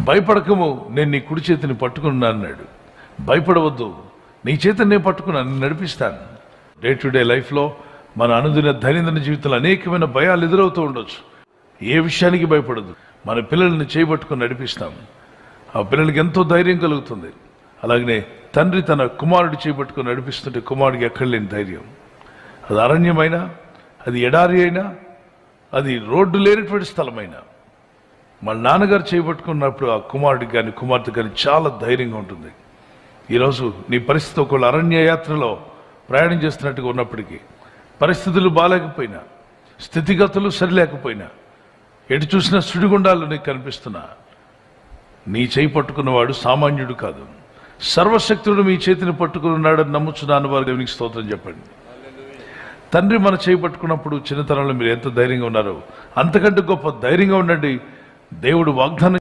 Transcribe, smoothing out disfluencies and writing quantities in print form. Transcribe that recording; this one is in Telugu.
భయపడకము, నేను నీ కుడి చేతిని పట్టుకున్నాను అన్నాడు. భయపడవద్దు, నీ చేతిని నేను పట్టుకున్నాను, నేను నడిపిస్తాను. డే టు డే లైఫ్లో మన అనుదిన దైనందిన జీవితంలో అనేకమైన భయాలు ఎదురవుతూ ఉండొచ్చు. ఏ విషయానికి భయపడదు. మన పిల్లల్ని చేయబట్టుకుని నడిపిస్తాం. ఆ పిల్లలకి ఎంతో ధైర్యం కలుగుతుంది. అలాగనే తండ్రి తన కుమారుడు చేయబట్టుకుని నడిపిస్తుంటే కుమారుడికి ఎక్కడ లేని ధైర్యం. అది అరణ్యమైనా, అది ఎడారి అయినా, అది రోడ్డు లేనటువంటి స్థలమైనా మన నాన్నగారు చేయబట్టుకున్నప్పుడు ఆ కుమారుడికి కానీ కుమార్తె కానీ చాలా ధైర్యంగా ఉంటుంది. ఈరోజు నీ పరిస్థితి ఒకళ్ళు అరణ్య యాత్రలో ప్రయాణం చేస్తున్నట్టుగా ఉన్నప్పటికీ, పరిస్థితులు బాగాలేకపోయినా, స్థితిగతులు సరిలేకపోయినా, ఎటు చూసిన సుడిగుండాలు నీకు కనిపిస్తున్నా, నీ చేయి పట్టుకున్నవాడు సామాన్యుడు కాదు. సర్వశక్తుడు మీ చేతిని పట్టుకుని ఉన్నాడని నమ్ముచున్నాను వారు దేవునికి స్తోత్రం చెప్పండి. తండ్రి మన చేయి పట్టుకున్నప్పుడు చిన్నతనంలో మీరు ఎంత ధైర్యంగా ఉన్నారో అంతకంటే గొప్ప ధైర్యంగా ఉండండి. దేవుడు వాగ్దానం